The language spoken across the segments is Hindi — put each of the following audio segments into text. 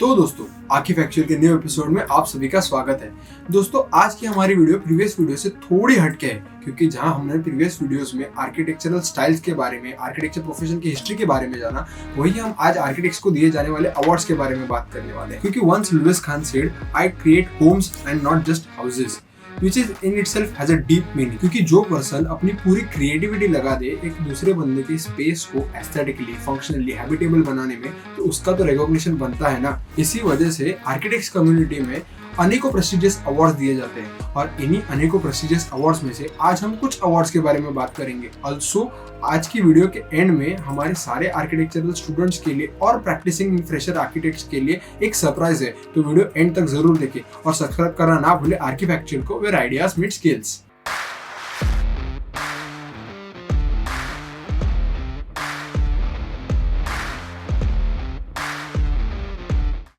तो दोस्तों, आर्किफैक्चर के न्यू एपिसोड में आप सभी का स्वागत है। दोस्तों, आज की हमारी वीडियो प्रीवियस वीडियो से थोड़ी हटके है, क्योंकि जहां हमने प्रीवियस वीडियोस में आर्किटेक्चरल स्टाइल्स के बारे में, आर्किटेक्चर प्रोफेशन की हिस्ट्री के बारे में जाना, वही हम आज आर्किटेक्ट्स को दिए जाने वाले अवार्ड्स के बारे में बात करने वाले हैं। क्योंकि once Louis Kahn said, I create homes and not just houses, which is in itself has a deep meaning। क्योंकि जो पर्सन अपनी पूरी क्रिएटिविटी लगा दे एक दूसरे बंदे की स्पेस को एस्थेटिकली, फंक्शनली हैबिटेबल बनाने में, तो उसका तो रिकॉग्निशन बनता है ना। इसी वजह से आर्किटेक्ट्स कम्युनिटी में अनेकों प्रेस्टिजियस अवार्ड्स दिए जाते हैं, और इन्हीं अनेकों प्रेस्टिजियस अवार्ड्स में से आज हम कुछ अवार्ड्स के बारे में बात करेंगे। ऑल्सो आज की वीडियो के एंड में हमारे सारे आर्किटेक्चरल स्टूडेंट्स के लिए और प्रैक्टिसिंग फ्रेशर आर्किटेक्ट्स के लिए एक सरप्राइज है, तो वीडियो एंड तक जरूर देखें और सब्सक्राइब करना ना भूले आर्किफैक्चर को, वेयर आइडियाज मीट स्किल्स।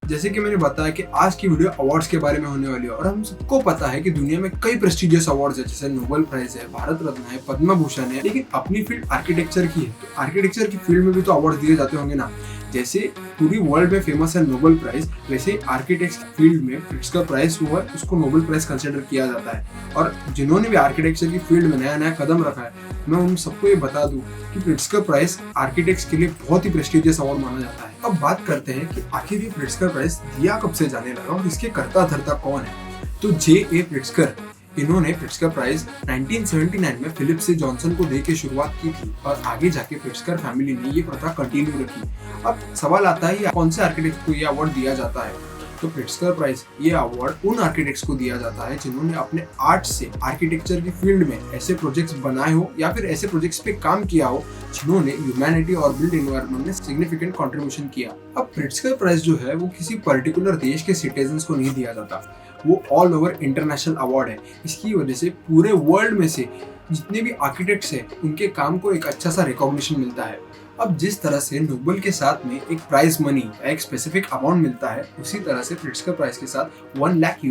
जैसे कि मैंने बताया कि आज की वीडियो अवार्ड्स के बारे में होने वाली है, और हम सबको पता है कि दुनिया में कई प्रेस्टिजियस अवार्ड्स है, जैसे नोबेल प्राइज है, भारत रत्न है, पद्म भूषण है। लेकिन अपनी फील्ड आर्किटेक्चर की है, तो आर्किटेक्चर की फील्ड में भी तो अवार्ड दिए जाते होंगे ना। जैसे पूरी वर्ल्ड में फेमस है नोबेल प्राइज, वैसे आर्किटेक्ट फील्ड में प्रिट्जकर प्राइज हुआ है, उसको नोबेल प्राइज कंसिडर किया जाता है। और जिन्होंने भी आर्किटेक्चर की फील्ड में नया नया कदम रखा है, मैं उन सबको ये बता दूं कि प्रिट्जकर प्राइज आर्किटेक्ट्स के लिए बहुत ही प्रेस्टिजियस अवार्ड माना जाता है। अब बात करते हैं कि आखिर ये प्रिट्जकर प्राइज दिया कब से जाने लगा और इसके कर्ता धर्ता कौन है। तो जे.ए. प्रिट्जकर, इन्होंने प्रिट्जकर प्राइज 1979 में फिलिप से जॉनसन को देके शुरुआत की थी, और आगे जाके प्रिट्जकर फैमिली ने ये प्रथा कंटिन्यू रखी। अब सवाल आता है कौन से आर्किटेक्ट को ये अवार्ड दिया जाता है। तो प्रिट्जकर प्राइज ये अवार्ड उन आर्किटेक्ट्स को दिया जाता है जिन्होंने अपने आर्ट से आर्किटेक्चर की फील्ड में ऐसे प्रोजेक्ट्स बनाए हो या फिर ऐसे प्रोजेक्ट्स पे काम किया हो जिन्होंने ह्यूमैनिटी और बिल्ड एनवायरनमेंट में सिग्निफिकेंट कंट्रीब्यूशन किया। अब प्रिट्जकर प्राइज जो है वो किसी पर्टिकुलर देश के सिटीजन्स को नहीं दिया जाता, वो ऑल ओवर इंटरनेशनल अवार्ड है। इसकी वजह से पूरे वर्ल्ड में से जितने भी आर्किटेक्ट्स हैं उनके काम को एक अच्छा सा रिकॉग्निशन मिलता है। अब जिस तरह से नोबेल के साथ में एक प्राइज मनी या एक स्पेसिफिक अमाउंट मिलता है, उसी तरह से प्रिट्जकर प्राइज के साथ $1 लाख,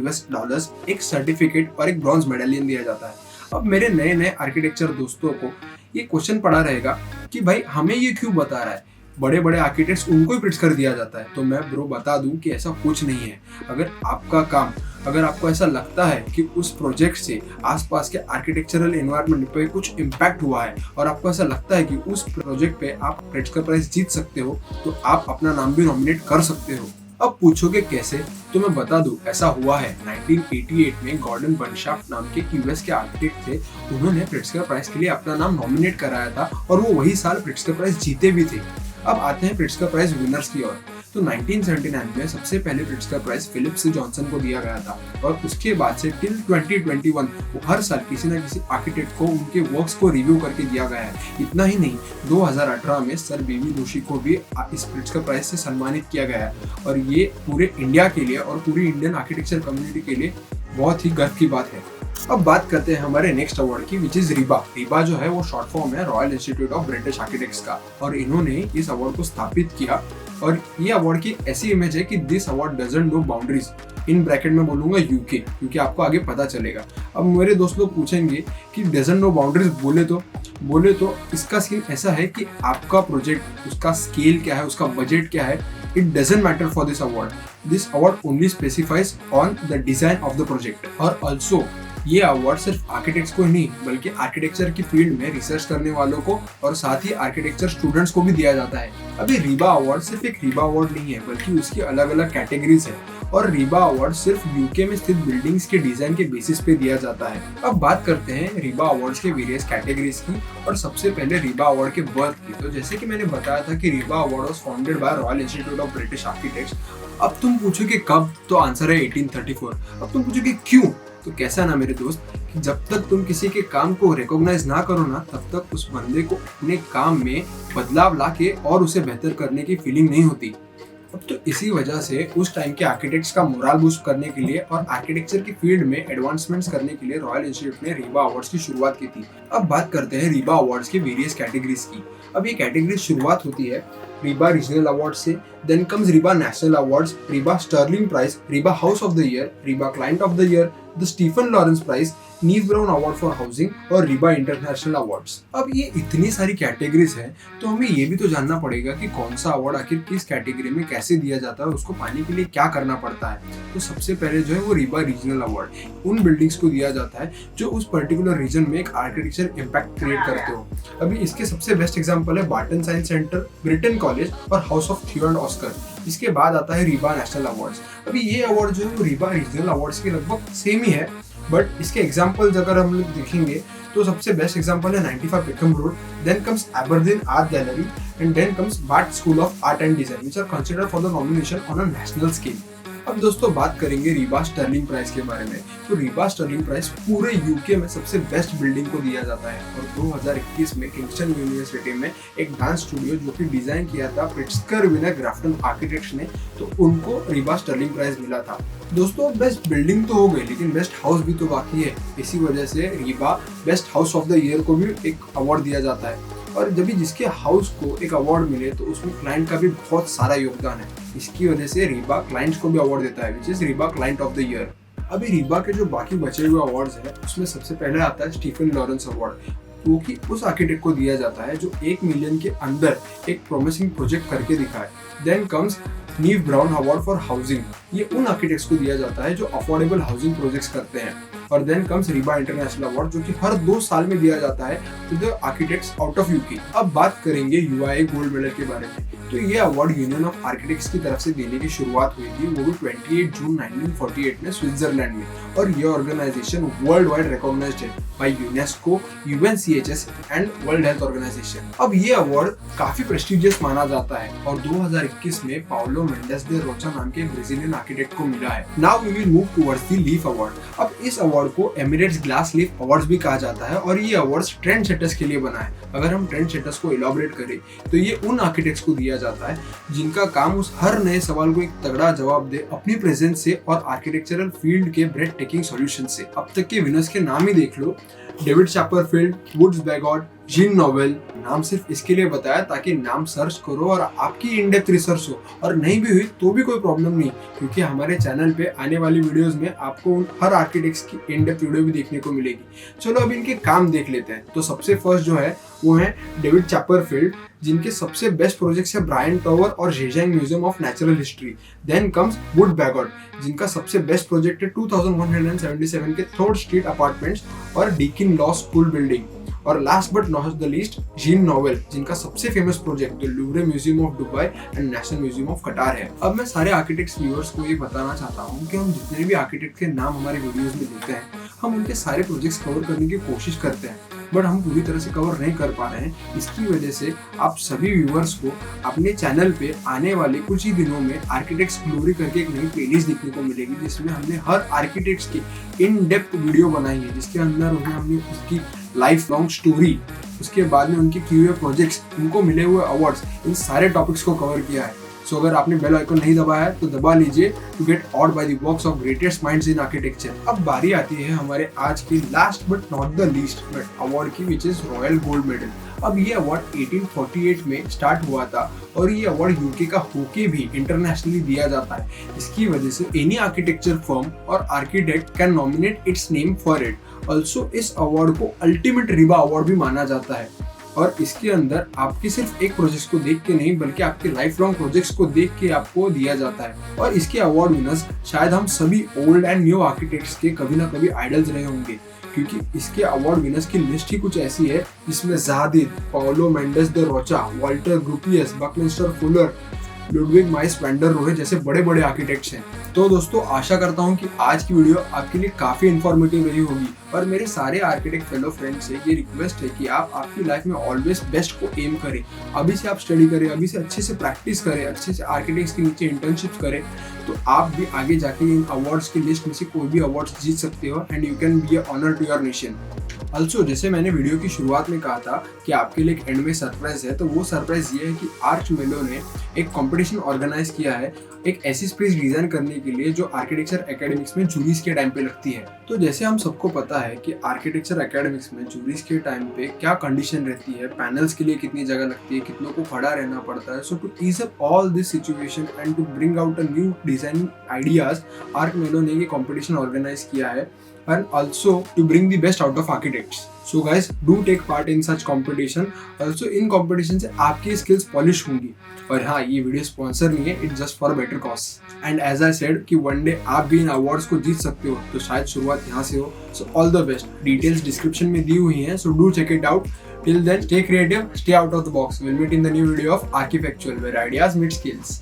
एक सर्टिफिकेट और एक ब्रॉन्ज मेडलियन दिया जाता है। अब मेरे नए नए आर्किटेक्चर दोस्तों को ये क्वेश्चन पड़ा रहेगा कि भाई हमें ये क्यों बता रहा है, बड़े बड़े आर्किटेक्ट्स उनको ही प्रिट्जकर दिया जाता है। तो मैं ब्रो बता दूं कि ऐसा कुछ नहीं है। अगर आपको ऐसा लगता है कि उस प्रोजेक्ट से आसपास के आर्किटेक्चरल एनवायरनमेंट पे कुछ इम्पैक्ट हुआ है, और आपको ऐसा लगता है कि उस प्रोजेक्ट पे आप प्रिट्जकर प्राइज जीत सकते हो, तो आप अपना नाम भी नॉमिनेट कर सकते हो। अब पूछोगे कैसे, तो मैं बता दूं, ऐसा हुआ है 1988 में गॉर्डन बर्नशाफ्ट नाम के यूएस के आर्किटेक्ट थे, उन्होंने प्रिट्जकर प्राइज के लिए अपना नाम नॉमिनेट कराया था, और वो वही साल प्रिट्जकर प्राइज जीते भी थे। अब आते हैं प्रिट्जकर प्राइज विनर्स की ओर। तो 1979 में सबसे पहले प्रिट्जकर प्राइज फिलिप से जॉनसन को दिया गया था, और उसके बाद से टिल 2021 वो हर साल किसी न किसी आर्किटेक्ट को उनके वर्क्स को रिव्यू करके दिया गया है। इतना ही नहीं, 2018 में सर बेबी जोशी को भी इस प्रिट्जकर प्राइज से सम्मानित किया गया है, और ये पूरे इंडिया के लिए और पूरी इंडियन आर्किटेक्चर कम्युनिटी के लिए बहुत ही गर्व की बात है। अब बात करते हैं हमारे नेक्स्ट अवार्ड की, विच इज रिबा। रिबा जो है वो शॉर्ट फॉर्म है royal institute of British architects का, और इन्होंने इस अवार्ड को स्थापित किया। और ये अवार्ड की ऐसी इमेज है कि this award doesn't know boundaries, in bracket में बोलूंगा यूके, क्योंकि आपको आगे पता चलेगा। अब मेरे दोस्त लोग पूछेंगे कि डजंट नो बाउंड्रीज बोले तो इसका सीन ऐसा है कि आपका प्रोजेक्ट, उसका स्केल क्या है, उसका बजट क्या है, it doesn't matter for this award. This award only specifies on the design of the project. और ऑल्सो ये अवार्ड सिर्फ आर्किटेक्ट्स को ही नहीं, बल्कि आर्किटेक्चर की फील्ड में रिसर्च करने वालों को और साथ ही आर्किटेक्चर स्टूडेंट्स को भी दिया जाता है। अभी रिबा अवार्ड सिर्फ एक रिबा अवार्ड नहीं है, बल्कि उसकी अलग अलग कैटेगरीज है, और रिबा अवार्ड सिर्फ यूके में स्थित बिल्डिंग्स के डिजाइन के बेसिस पे दिया जाता है। अब बात करते हैं रिबा अवार्ड्स के वेरियस कैटेगरीज की, और सबसे पहले रिबा अवार्ड के बर्थ की। तो जैसे कि मैंने बताया था कि Riba award was founded by royal institute of British architects. अब तुम पूछोगे कब, तो आंसर है 1834। अब तुम पूछोगे क्यों, तो कैसा ना मेरे दोस्त कि जब तक तुम किसी के काम को रिकॉग्नाइज ना करो ना, तब तक उस बंदे को अपने काम में बदलाव लाके और उसे बेहतर करने की फीलिंग नहीं होती। अब तो इसी वजह से उस टाइम के आर्किटेक्ट्स का मोरल बूस्ट करने के लिए और आर्किटेक्चर की फील्ड में एडवांसमेंट्स करने के लिए रॉयल इंस्टीट्यूट ने रीबा अवार्ड्स की शुरुआत की थी। अब बात करते हैं रीबा अवार्ड्स के वेरियस कैटेगरीज की। अब ये कैटेगरी शुरुआत होती है रीबा रीजनल अवार्ड से, then comes RIBA national awards, RIBA Stirling prize, RIBA house of the year, RIBA client of the year, the Stephen Lawrence prize, Neave Brown award for housing और रीबा इंटरनेशनल अवार्ड्स। अब ये इतनी सारी कैटेगरीज हैं, तो हमें ये भी तो जानना पड़ेगा कि कौन सा अवार्ड आखिर किस कैटेगरी में कैसे दिया जाता है, उसको पाने के लिए क्या करना पड़ता है। तो सबसे पहले जो है वो रीबा रीजनल अवार्ड उन बिल्डिंग्स को दिया जाता है जो उस पर्टिकुलर रीजन में एक आर्किटेक्चर इम्पैक्ट क्रिएट करते हो। अभी इसके सबसे बेस्ट एग्जाम्पल है Barton science centre, Britain college और हाउस ऑफ थियो एंड ऑस्कर। इसके बाद आता है रीबा नेशनल अवार्ड्स। अभी ये अवार्ड जो है वो रीबा रीजनल अवार्ड्स के लगभग सेम ही है, बट इसके एग्जाम्पल्स अगर हम लोग देखेंगे तो सबसे बेस्ट एग्जाम्पल है 95 Peckham road, then comes Aberdeen art gallery and then comes Bart school of art and design which are considered for the nomination on a national scale. अब दोस्तों बात करेंगे रीबा स्टर्लिंग प्राइज के बारे में। तो रीबा स्टर्लिंग प्राइज पूरे यूके में सबसे बेस्ट बिल्डिंग को दिया जाता है और 2021 में किंगस्टन यूनिवर्सिटी में एक डांस स्टूडियो जो कि डिजाइन किया था प्रिट्जकर विनर ग्राफ्टन आर्किटेक्ट्स ने, तो उनको रीबा स्टर्लिंग प्राइज मिला था। दोस्तों बेस्ट बिल्डिंग तो हो गई, लेकिन बेस्ट हाउस भी तो बाकी है। इसी वजह से Reeba best house of the year को भी एक अवार्ड दिया जाता है और जब भी जिसके हाउस को एक अवार्ड मिले तो उसमें क्लाइंट का भी बहुत सारा योगदान है। इसकी वजह से रीबा क्लाइंट्स को भी अवार्ड देता है which is Reeba client of the year. अभी रीबा के जो बाकी बचे हुए अवार्ड्स हैं उसमें सबसे पहले आता है स्टीफन लॉरेंस अवार्ड, वो कि उस आर्किटेक्ट को दिया जाता है जो 1 मिलियन के अंदर एक प्रोमिसिंग प्रोजेक्ट करके दिखाए। देन कम्स नीव ब्राउन अवार्ड फॉर हाउसिंग, ये उन आर्किटेक्ट्स को दिया जाता है जो अफोर्डेबल हाउसिंग प्रोजेक्ट्स करते हैं। और then comes RIBA international award जो कि हर 2 साल में दिया जाता है to the architects out of UK. अब बात करेंगे यूआईए गोल्ड मेडल के बारे में। तो ये अवार्ड यूनियन ऑफ आर्किटेक्ट्स की तरफ से देने की शुरुआत हुई थी, वो भी 28 जून 1948 में स्विट्जरलैंड में, और ये ऑर्गेनाइजेशन वर्ल्ड वाइड रिकॉग्नाइज्ड है by UNESCO, UNCHS and world health organisation. अब ये अवार्ड काफी प्रेस्टिजियस माना जाता है और 2021 में पाउलो मेंडेस दे रोचा नाम के ब्राजीलियन आर्किटेक्ट को मिला है। Now we will move towards the LEAF award. अब इस अवार्ड को एमिरेट्स ग्लास लीफ अवार्ड्स भी कहा जाता है और ये अवार्ड्स ट्रेंड सेटर्स के लिए बना है। अगर हम ट्रेंड सेटर्स को इलॉबरेट करें तो ये उन आर्किटेक्ट्स को दिया जाता है जिनका काम उस हर नए सवाल को एक तगड़ा जवाब दे अपनी प्रेजेंस से और आर्किटेक्चरल फील्ड के ब्रेथ टेकिंग सॉल्यूशन से। अब तक के विनर्स के नाम ही देख लो, डेविड चैपरफील्ड, वुड्स बैगॉट, जीन नोवेल। नाम सिर्फ इसके लिए बताया ताकि नाम सर्च करो और आपकी इन डेप्थ रिसर्च हो, और नहीं भी हुई तो भी कोई प्रॉब्लम नहीं, क्योंकि हमारे चैनल पे आने वाली वीडियोस में आपको उन हर आर्किटेक्ट्स की इन डेप्थ वीडियो भी देखने को मिलेगी। चलो अब इनके काम देख लेते हैं। तो सबसे फर्स्ट जो है वो है डेविड चैपरफील्ड, जिनके सबसे बेस्ट प्रोजेक्ट्स है ब्रायन टावर और Zhejiang museum of natural history. Then comes Wood Bagot, जिनका सबसे बेस्ट प्रोजेक्ट है 2177 के 3rd स्ट्रीट अपार्टमेंट्स और डीकिन लॉ स्कूल बिल्डिंग। और last but not the least Jean Nouvel, जिनका सबसे famous project the Louvre museum of Dubai and national museum of Qatar है। अब मैं सारे आर्किटेक्ट्स व्यूअर्स को ये बताना चाहता हूँ कि हम जितने भी आर्किटेक्ट के नाम हमारे वीडियोस में देते हैं, हम उनके सारे प्रोजेक्ट्स कवर करने की कोशिश करते हैं, बट हम पूरी तरह से कवर नहीं कर पा रहे हैं। इसकी वजह से आप सभी व्यूअर्स को अपने चैनल पे आने वाले कुछ ही दिनों में आर्किटेक्ट्स ग्लोरी करके एक नई प्लेलिस्ट देखने को मिलेगी, जिसमें हमने हर आर्किटेक्ट्स की इन डेप्थ वीडियो बनाई है, जिसके अंदर हमने उसकी लाइफ लॉन्ग स्टोरी, उसके बाद में उनके किए हुए प्रोजेक्ट्स, उनको मिले हुए अवार्ड्स, इन सारे टॉपिक्स को कवर किया है। सो अगर आपने बेल आइकन नहीं दबाया है तो दबा लीजिए to get awed by the works of greatest minds in architecture. अब बारी आती है हमारे आज की last but not the least award की, which is royal gold medal. अब ये अवार्ड 1848 में स्टार्ट हुआ था और ये अवार्ड यूके का होके भी इंटरनेशनली दिया जाता है। इसकी वजह से एनी आर्किटेक्चर फर्म और architect can nominate it's name for it. Also इस अवार्ड को अल्टीमेट रीबा अवार्ड भी माना जाता है और इसके अंदर आपकी सिर्फ एक प्रोजेक्ट को देख के नहीं, बल्कि आपके लाइफ लॉन्ग प्रोजेक्ट्स को देख के आपको दिया जाता है। और इसके अवार्ड विनर्स शायद हम सभी ओल्ड एंड न्यू आर्किटेक्ट्स के कभी ना कभी आइडल्स रहे होंगे, क्योंकि इसके अवार्ड विनर्स की लिस्ट ही कुछ ऐसी है जिसमें Zaha Hadid, Paulo Mendes da Rocha, Walter Gropius, Buckminster Fuller, Ludwig Mies van der Rohe जैसे बड़े बड़े आर्किटेक्ट्स हैं। तो दोस्तों आशा करता हूँ कि आज की वीडियो आपके लिए काफ़ी इन्फॉर्मेटिव रही होगी, और मेरे सारे आर्किटेक्ट फेलो फ्रेंड्स से ये रिक्वेस्ट है कि आप आपकी लाइफ में ऑलवेज बेस्ट को एम करें। अभी से आप स्टडी करें, अभी से अच्छे से प्रैक्टिस करें, अच्छे से आर्किटेक्ट्स के नीचे इंटर्नशिप करें, तो आप भी आगे जाके इन अवार्ड्स की लिस्ट में से कोई भी अवार्ड्स जीत सकते हो and you can be a honour to your nation. Also जैसे मैंने वीडियो की शुरुआत में कहा था कि आपके लिए एक एंड में सरप्राइज है, तो वो सरप्राइज ये है कि आर्चमेलो ने एक कंपटीशन ऑर्गेनाइज किया है एक ऐसी स्पेस डिजाइन करने के लिए जो आर्किटेक्चर एकेडमिक्स में जूरीज के टाइम पे लगती है। तो जैसे हम सबको पता है कि आर्किटेक्चर एकेडमिक्स में जूरीज के टाइम पे क्या कंडीशन रहती है, पैनल्स के लिए कितनी जगह लगती है, कितनों को खड़ा रहना पड़ता है। So to ease up all this situation and to bring out a new designing ideas, आर्चमेलो ने ये कंपटीशन ऑर्गेनाइज किया है and also to bring the best out of architects. So guys, do take part in such competition. Also in competition से आपकी skills polish होंगी। और हाँ, ये वीडियो स्पॉन्सर नहीं है, it's just for a better cause. And as I said कि one day आप भी इन awards को जीत सकते हो, तो शायद शुरुआत यहाँ से हो। So all the best. Details description में दी हुई हैं, so do check it out. Till then, stay creative, stay out of the box. We'll meet in the new video of Archifactual, where ideas meet skills.